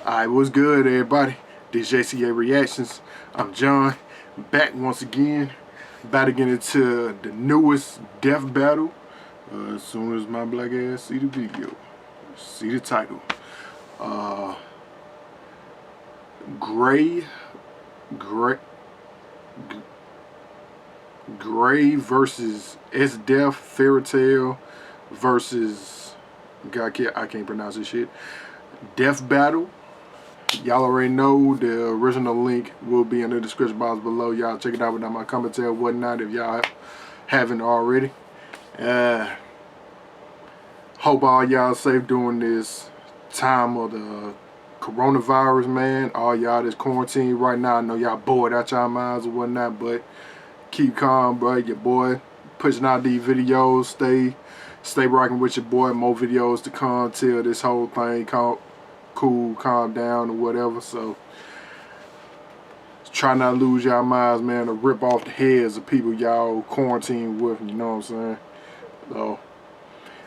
Alright, what's good, everybody? This J.C.A. Reactions. I'm John, back once again. About to get into the newest death battle. As soon as my black ass see the video, see the title. Gray versus Msdeath Fairy Tale versus I can't pronounce this shit. Death battle. Y'all already know the original link will be in the description box below. Y'all check it out without my commentary and whatnot if y'all haven't already. Hope all y'all safe during this time of the coronavirus, man. All y'all that's quarantined right now, I know y'all bored out y'all minds and whatnot, but keep calm, bro. Your boy pushing out these videos. Stay rocking with your boy. More videos to come till this whole thing cool, calm down or whatever. So try not to lose y'all minds, man, to rip off the heads of people y'all quarantined with, you know what I'm saying? So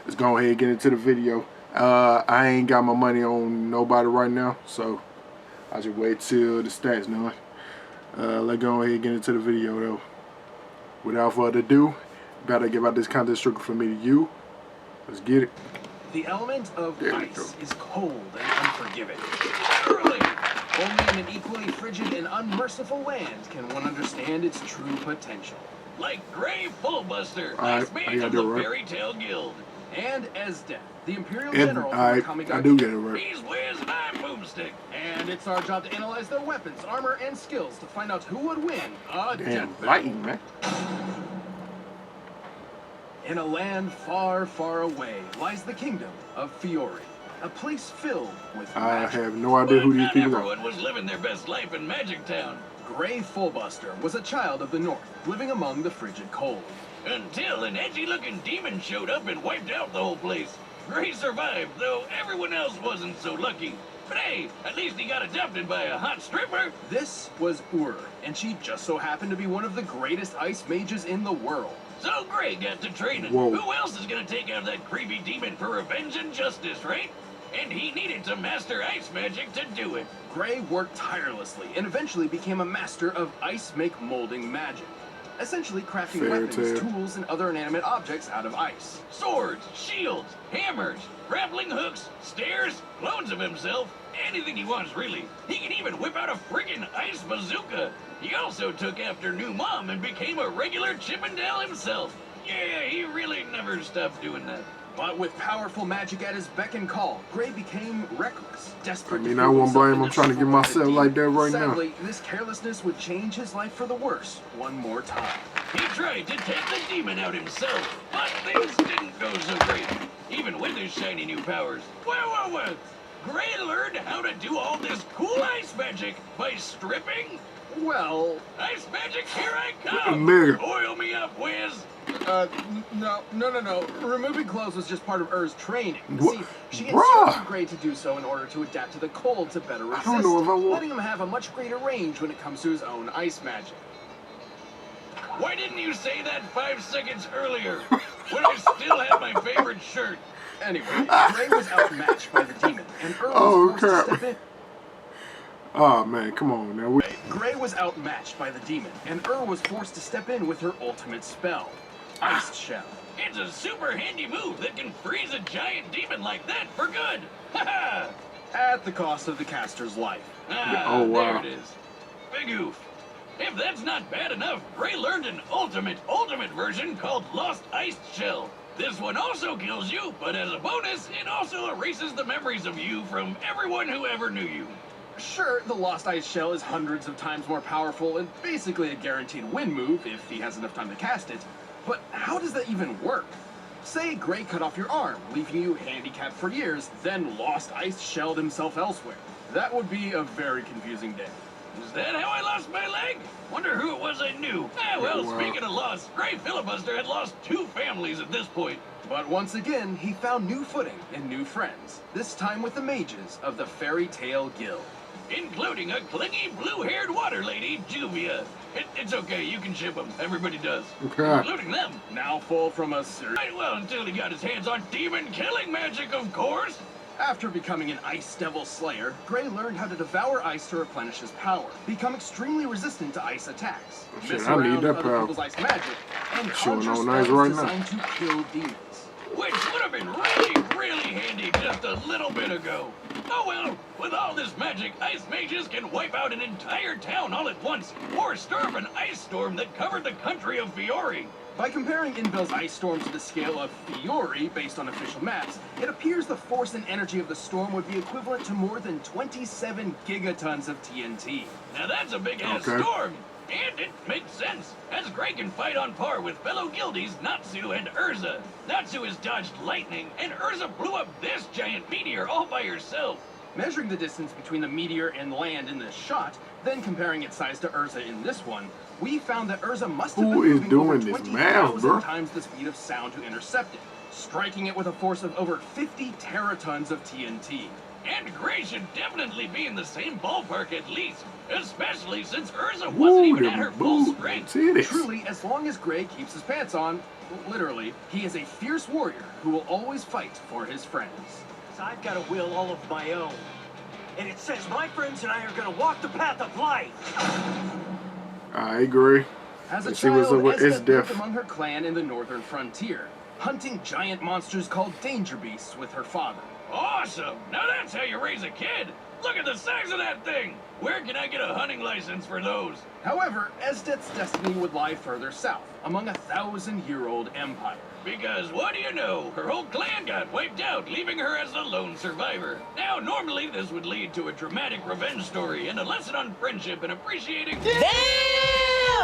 let's go ahead and get into the video. I ain't got my money on nobody right now, so I'll just wait till the stats done. Let's go ahead and get into the video though. Without further ado, better give out this content strictly for me to you. Let's get it. The element of ice is cold and unforgiving. Early. Only in an equally frigid and unmerciful land can one understand its true potential. Like Gray Fullbuster, Ice Mage of the Fairy Tale Guild. And Msdeath, the Imperial General from the comic. I do get it right. He's Wiz and I'm Boomstick. And it's our job to analyze their weapons, armor, and skills to find out who would win a death lightning, man. In a land far, far away lies the kingdom of Fiore, a place filled with magic. I have no idea who these people are. Everyone was living their best life in Magic Town. Gray Fullbuster was a child of the north, living among the frigid cold. Until an edgy-looking demon showed up and wiped out the whole place. Gray survived, though everyone else wasn't so lucky. But hey, at least he got adopted by a hot stripper. This was Ur, and she just so happened to be one of the greatest ice mages in the world. So Gray got to training. Whoa. Who else is gonna take out that creepy demon for revenge and justice, right? And he needed to master ice magic to do it. Gray worked tirelessly and eventually became a master of ice make molding magic. Essentially crafting weapons, tools, and other inanimate objects out of ice. Swords, shields, hammers, grappling hooks, stairs, clones of himself, anything he wants really. He can even whip out a friggin' ice bazooka. He also took after new mom and became a regular Chippendale himself. Yeah, he really never stopped doing that. But with powerful magic at his beck and call, Gray became reckless, desperate. I won't blame him. I'm trying to get myself like that right now. Sadly, this carelessness would change his life for the worse one more time. He tried to take the demon out himself, but things didn't go so great, even with his shiny new powers. Well. Gray learned how to do all this cool ice magic by stripping. Well, ice magic, here I come! Oil me up, Wiz! No. Removing clothes was just part of Ur's training. See, she instructed Gray to do so in order to adapt to the cold to better resist, letting him have a much greater range when it comes to his own ice magic. Why didn't you say that 5 seconds earlier, when I still had my favorite shirt? Anyway, Gray was outmatched by the demon, and Ur was forced to step in. Oh man, come on now. Gray was outmatched by the demon, and Ur was forced to step in with her ultimate spell, Ice Shell. It's a super handy move that can freeze a giant demon like that for good. Haha! At the cost of the caster's life. Oh wow. There it is. Big oof. If that's not bad enough, Gray learned an ultimate version called Lost Ice Shell. This one also kills you, but as a bonus, it also erases the memories of you from everyone who ever knew you. Sure, the Lost Ice Shell is hundreds of times more powerful and basically a guaranteed win move if he has enough time to cast it. But how does that even work? Say Gray cut off your arm, leaving you handicapped for years, then Lost Ice Shelled himself elsewhere. That would be a very confusing day. Is that how I lost my leg? Wonder who it was I knew. Speaking of loss, Gray Filibuster had lost 2 families at this point. But once again, he found new footing and new friends, this time with the mages of the Fairy Tale Guild. Including a clingy blue-haired water lady, Juvia. It's okay, you can ship them. Everybody does. Okay. Including them. Now full from a serious... Right, well, until he got his hands on demon-killing magic, of course. After becoming an ice devil slayer, Gray learned how to devour ice to replenish his power, become extremely resistant to ice attacks, Shit, mess I need around that with other power. people's ice magic, and Showing conjure on spells ice right now. designed to kill demons. Which would have been really handy just a little bit ago. Oh well, with all this magic, ice mages can wipe out an entire town all at once, or stir up an ice storm that covered the country of Fiori. By comparing Invel's ice storm to the scale of Fiori based on official maps, it appears the force and energy of the storm would be equivalent to more than 27 gigatons of TNT. Now that's a big-ass storm, and it makes sense, as Gray can fight on par with fellow guildies Natsu and Urza. Natsu has dodged lightning, and Urza blew up this giant meteor all by herself. Measuring the distance between the meteor and land in this shot, then comparing its size to Urza in this one, we found that Urza must have been moving over 20,000 times the speed of sound to intercept it, striking it with a force of over 50 teratons of TNT. And Gray should definitely be in the same ballpark at least, especially since Urza wasn't even at her full strength. Truly, as long as Gray keeps his pants on, literally, he is a fierce warrior who will always fight for his friends. I've got a will all of my own. And it says my friends and I are going to walk the path of life. I agree. As a Let's see what's child, up with Msdeath lived Msdeath. among her clan in the northern frontier, hunting giant monsters called danger beasts with her father. Awesome! Now that's how you raise a kid! Look at the size of that thing! Where can I get a hunting license for those? However, Msdeath's destiny would lie further south, among a 1,000-year-old empire. Because what do you know? Her whole clan got wiped out, leaving her as the lone survivor. Now, normally this would lead to a dramatic revenge story and a lesson on friendship and appreciating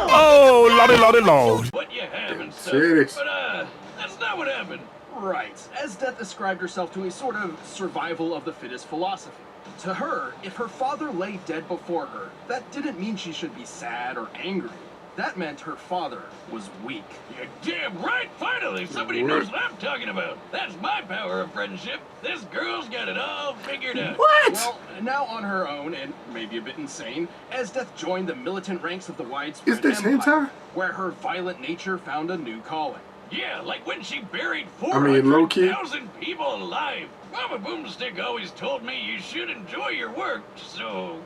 Oh, lordy, lordy, lord. what you have and stuff. Serious. But, that's not what happened. Right. Msdeath ascribed herself to a sort of survival of the fittest philosophy. To her, if her father lay dead before her, that didn't mean she should be sad or angry. That meant her father was weak. You're damn right! Finally, somebody knows what I'm talking about. That's my power of friendship. This girl's got it all figured out. Well, now on her own, and maybe a bit insane, Msdeath joined the militant ranks of the widespread Is this empire, hentai? where her violent nature found a new calling. Yeah, like when she buried low-key. 400,000 people alive. Mama Boomstick always told me you should enjoy your work, so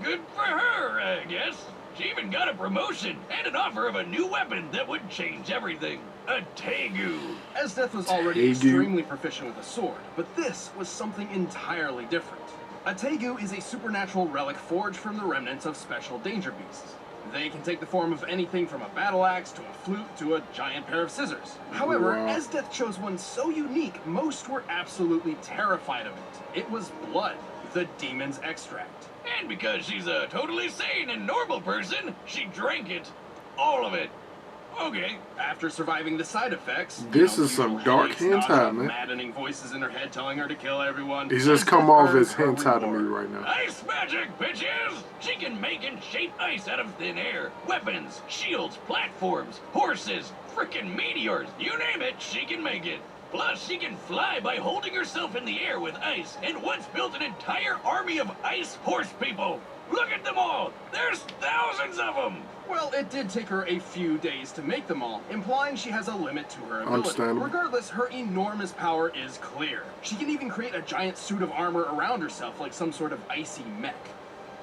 good for her, I guess. She even got a promotion and an offer of a new weapon that would change everything. A Tegu. Msdeath was already extremely proficient with a sword, but this was something entirely different. A Tegu is a supernatural relic forged from the remnants of special danger beasts. They can take the form of anything from a battle axe to a flute to a giant pair of scissors. However, Msdeath chose one so unique, most were absolutely terrified of it. It was blood, the demon's extract. And because she's a totally sane and normal person, she drank it. All of it. Okay. After surviving the side effects, This is some dark hentai, man. Maddening voices in her head telling her to kill everyone. He's just come off as her hentai to me reward. right now. Ice magic, bitches! She can make and shape ice out of thin air. Weapons, shields, platforms, horses, frickin' meteors. You name it, she can make it. Plus, she can fly by holding herself in the air with ice, and once built an entire army of ice horse people. Look at them all! There's thousands of them! Well, it did take her a few days to make them all, implying she has a limit to her ability. Understandable. Regardless, her enormous power is clear. She can even create a giant suit of armor around herself like some sort of icy mech.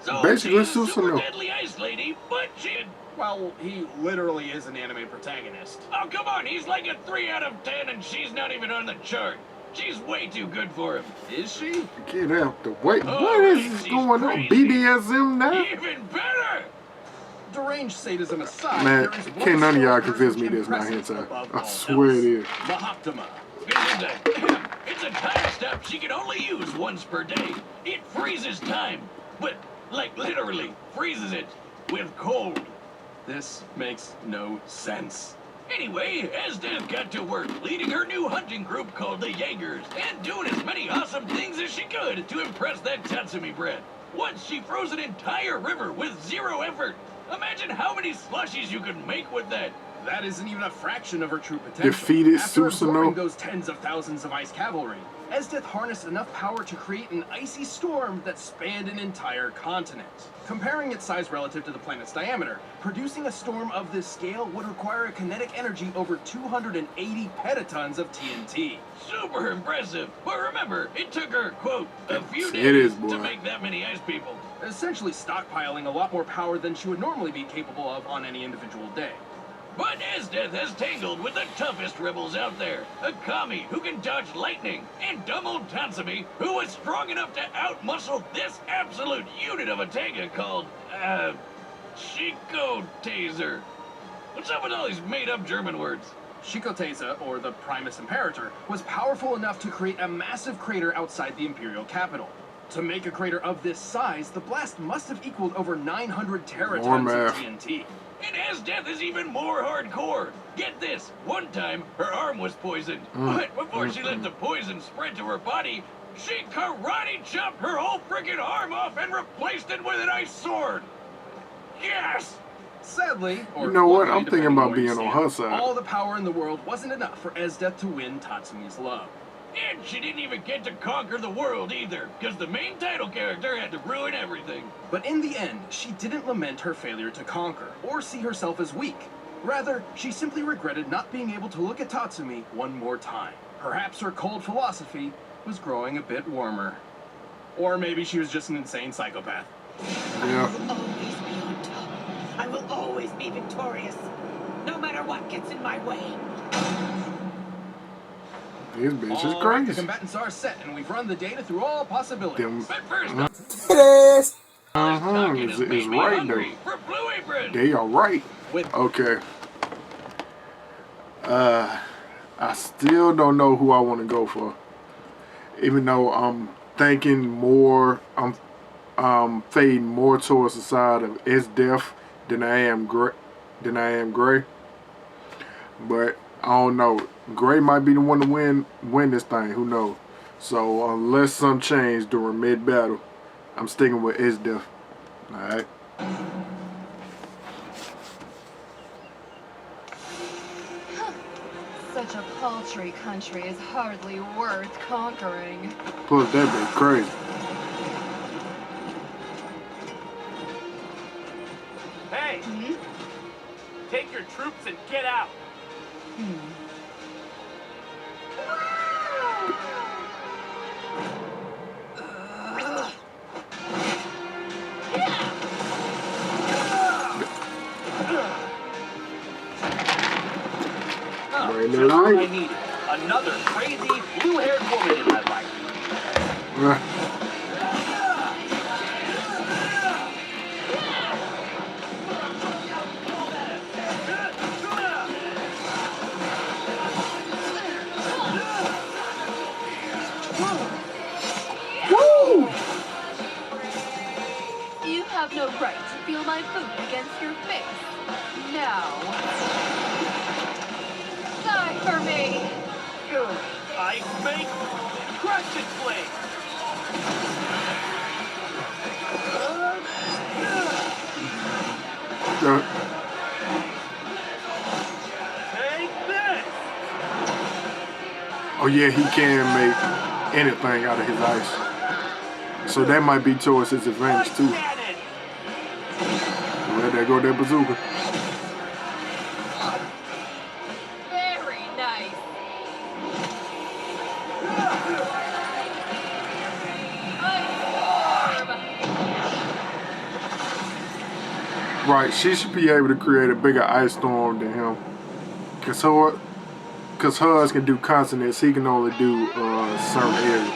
So Basically, she's a super Susanoo. deadly ice lady, but she... Well, he literally is an anime protagonist. Oh, come on, he's like a 3 out of 10 and she's not even on the chart. She's way too good for him. Is she? Get out the way. Oh, What is she's going on? crazy. BDSM now? Even better! Deranged sadism aside, Man, there is one can't none of y'all sole convince me version this not impressive hentai. above I all swear else. it is. Mahoptima. It's a time step she can only use once per day. It freezes time. But, like, literally, freezes it with cold. This makes no sense. Anyway, Msdeath got to work leading her new hunting group called the Jaegers and doing as many awesome things as she could to impress that Tatsumi brat. Once she froze an entire river with zero effort. Imagine how many slushies you could make with that. That isn't even a fraction of her true potential. Defeated After absorbing Susanoo. those tens of thousands of ice cavalry, Msdeath harnessed enough power to create an icy storm that spanned an entire continent. Comparing its size relative to the planet's diameter, producing a storm of this scale would require a kinetic energy over 280 petatons of TNT. Super impressive. But remember, it took her, quote, a few It is, days boy. to make that many ice people. Essentially stockpiling a lot more power than she would normally be capable of on any individual day. But Msdeath has tangled with the toughest rebels out there. A Kami who can dodge lightning, and dumb old Tatsumi who was strong enough to outmuscle this absolute unit of a Tega called, Chico Taser. What's up with all these made-up German words? Shikoteza, or the Primus Imperator, was powerful enough to create a massive crater outside the Imperial capital. To make a crater of this size, the blast must have equaled over 900 teratons of TNT. And Msdeath is even more hardcore. Get this, one time her arm was poisoned, but before she let the poison spread to her body, she karate chopped her whole freaking arm off and replaced it with an ice sword. Yes! Sadly, or You know what? luckily, I'm thinking depending about where you being on stand, her side. all the power in the world wasn't enough for Msdeath to win Tatsumi's love. And she didn't even get to conquer the world either, because the main title character had to ruin everything. But in the end, she didn't lament her failure to conquer, or see herself as weak. Rather, she simply regretted not being able to look at Tatsumi one more time. Perhaps her cold philosophy was growing a bit warmer. Or maybe she was just an insane psychopath. Yeah. I will always be on top. I will always be victorious, no matter what gets in my way. This bitch is All right, the crazy. combatants are set, and we've run the data through all possibilities. Them. But first, It is. talking It's has made me right hungry though. for Blue Apron. They are right. With Okay. I still don't know who I want to go for. Even though I'm thinking more, I'm fading more towards the side of Msdeath than I am Gray. But I don't know. Gray might be the one to win this thing. Who knows? So unless some change during mid battle, I'm sticking with Msdeath. All right. Such a paltry country is hardly worth conquering. Plus that bitch crazy. Hey, take your troops and get out. Right Just what I now, needed. Another crazy, blue-haired woman in my life. Woo! You have no right to feel my boot against your face. Now. Die for me! Ice Mate, crush its blade. Take this. Oh yeah, he can make anything out of his ice. So that might be towards his advantage too. Cannon. Well, there go that bazooka. Very nice. Ice orb. Right, she should be able to create a bigger ice storm than him. Cause hers can do continents, he can only do certain areas.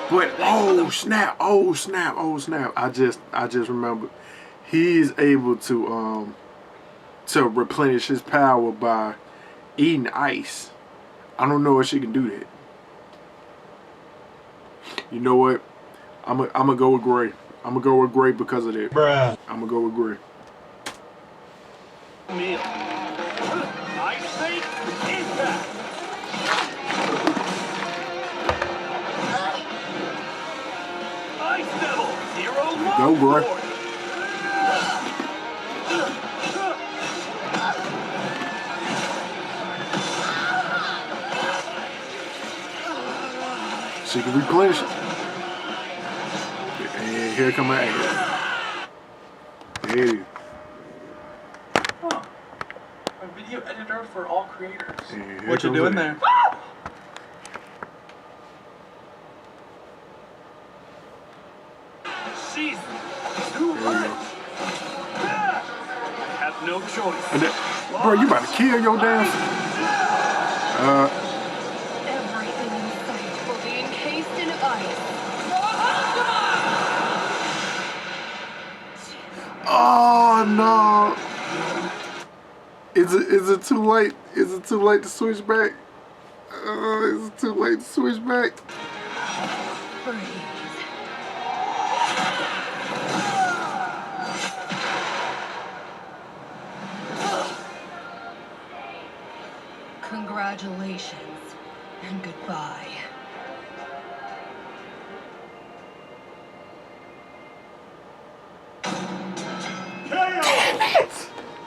But oh snap! I just remembered. He's able to replenish his power by eating ice. I don't know if she can do that. You know what? I'm gonna go with Gray. I'm gonna go with Gray because of that. Bruh. I'm gonna go with Gray. Meal. Ice Mate, impact. Ice Devil, zero long Go, Gray. force. She can replenish it. And here come my anger. There it is. Huh. A video editor for all creators. And here What you comes doing the there? She's There too you much. go. I have no choice. And that, bro, you about to kill your damn. Everything in sight will be encased in ice. Oh no! Is it too late? Is it too late to switch back? Is it too late to switch back? Breathe. Congratulations and goodbye.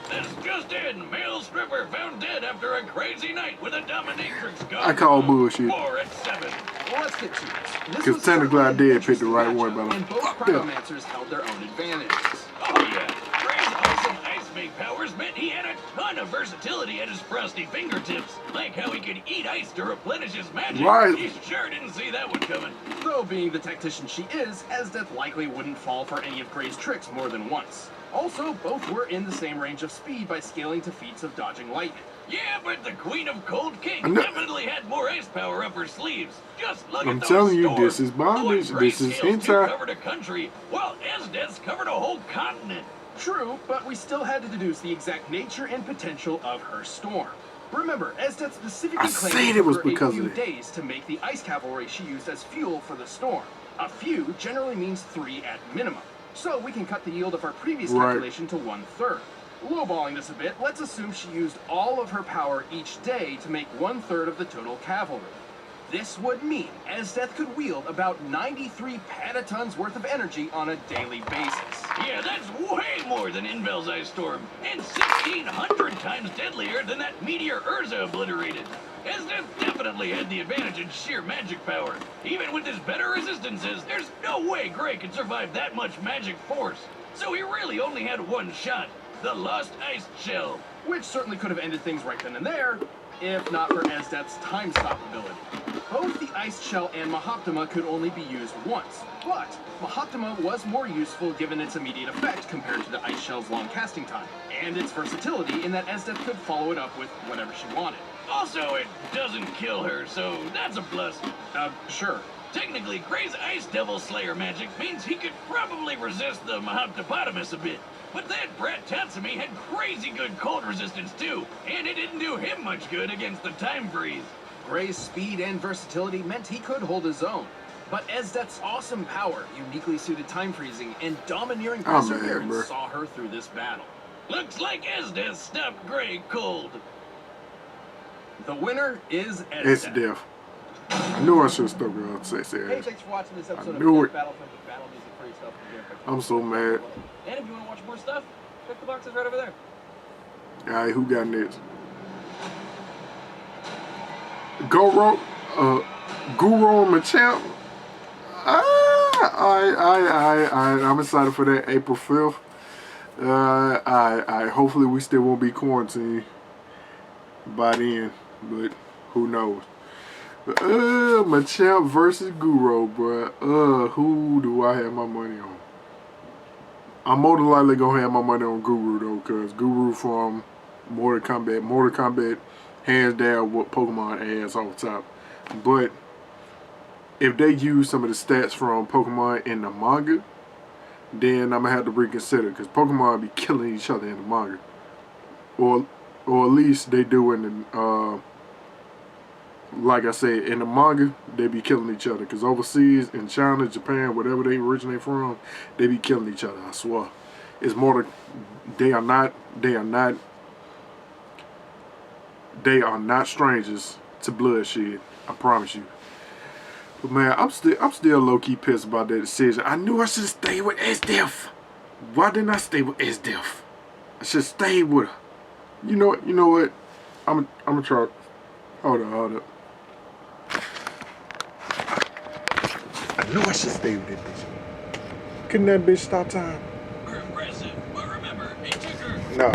This just in, male stripper found dead after a crazy night with a dominatrix gun. I call bullshit. 4 at 7. Well, let's get to it. This 'Cause was technically I certainly an did pick the interesting right one, matchup, but and both fuck them. cryomancers held their own advantages. Oh yeah, Gray's awesome ice make powers meant he had a ton of versatility at his frosty fingertips. Like how he could eat ice to replenish his magic. Right. He sure didn't see that one coming. Though being the tactician she is, Msdeath likely wouldn't fall for any of Gray's tricks more than once. Also, both were in the same range of speed by scaling to feats of dodging lightning. Yeah, but the Queen of Cold King I know- definitely had more ice power up her sleeves. Just look I'm at those telling you, storms. this is bondage. Boy, This is Grayscale's hentai. covered a country, while Msdeath's covered a whole continent. True, but we still had to deduce the exact nature and potential of her storm. Remember, Msdeath specifically I claimed said it it was took her because a few of it. days to make the ice cavalry she used as fuel for the storm. A few generally means 3 at minimum. So we can cut the yield of our previous Right. calculation to 1/3. Lowballing this a bit, let's assume she used all of her power each day to make 1/3 of the total cavalry. This would mean Msdeath could wield about 93 pentatons worth of energy on a daily basis. Yeah, that's way more than Invel's ice storm, and 1,600 times deadlier than that meteor Urza obliterated. Msdeath definitely had the advantage in sheer magic power. Even with his better resistances, there's no way Gray could survive that much magic force. So he really only had one shot, the Lost Ice Shell. Which certainly could have ended things right then and there, if not for Msdeath's time stop ability. Both the Ice Shell and Mahoptima could only be used once, but Mahoptima was more useful given its immediate effect compared to the Ice Shell's long casting time, and its versatility in that Msdeath could follow it up with whatever she wanted. Also, it doesn't kill her, so that's a plus. Sure. Technically, Gray's Ice Devil Slayer magic means he could probably resist the Mahoptopotamus a bit. But that brat Tatsumi had crazy good cold resistance too, and it didn't do him much good against the time freeze. Gray's speed and versatility meant he could hold his own. But Msdeath's awesome power, uniquely suited time freezing, and domineering Oh, man, perseverance bro. saw her through this battle. Looks like Msdeath stopped Gray cold. The winner is It's Msdeath. death. I knew I should have stuck with her. Hey, thanks for watching this episode of knew Death it. Battlefront with Battle Music for yourself. I'm so mad. And if you want to watch more stuff, check the boxes right over there. Alright, who got next? Guru Machamp. I'm excited for that April 5th. Hopefully we still won't be quarantined by then, but who knows? Machamp versus Guru, bruh. Who do I have my money on? I'm more than likely gonna have my money on Guru though, cause Guru from Mortal Kombat, hands down what Pokemon ass off the top. But if they use some of the stats from Pokemon in the manga, then I'm gonna have to reconsider, cause Pokemon be killing each other in the manga, or at least they do in the like I said, in the manga, they be killing each other. Because overseas, in China, Japan, whatever they originate from, they be killing each other, I swear. It's more, they are not strangers to bloodshed. I promise you. But man, I'm still low-key pissed about that decision. I knew I should have stayed with Msdeath. Why didn't I stay with Msdeath? I should have stayed with her. You know what? I'm gonna try. Hold up. I knew I should stay with that bitch. Couldn't that bitch stop time? We're impressive, but remember, it took her. No.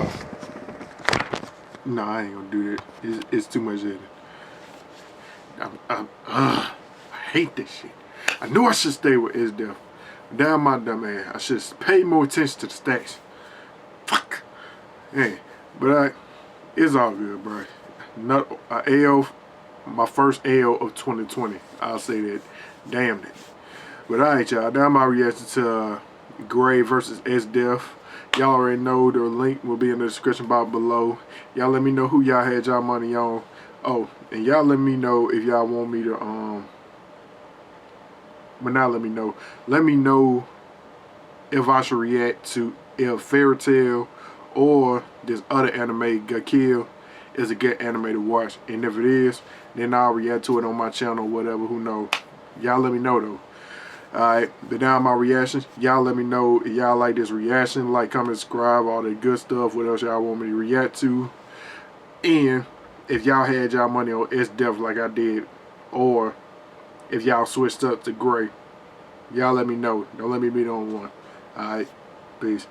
No, I ain't gonna do that. It's too much editing. I hate this shit. I knew I should stay with Msdeath. Damn my dumb ass. I should pay more attention to the stats. Fuck. Hey, but it's all good, bro. Not AO, my first AO of 2020. I'll say that. Damn it. But alright, y'all. That's my reaction to Gray versus Msdeath. Y'all already know the link will be in the description box below. Y'all let me know who y'all had y'all money on. Oh, and y'all let me know if y'all want me to but now let me know. Let me know if I should react to if Fairy Tail or this other anime got killed is a good anime to watch. And if it is, then I'll react to it on my channel, whatever, who knows. Y'all let me know though. Alright, but now my reactions. Y'all let me know if y'all like this reaction. Like, comment, subscribe, all that good stuff. What else y'all want me to react to. And if y'all had y'all money on Msdeath like I did, or if y'all switched up to Gray, y'all let me know. Don't let me be the only one. Alright, peace.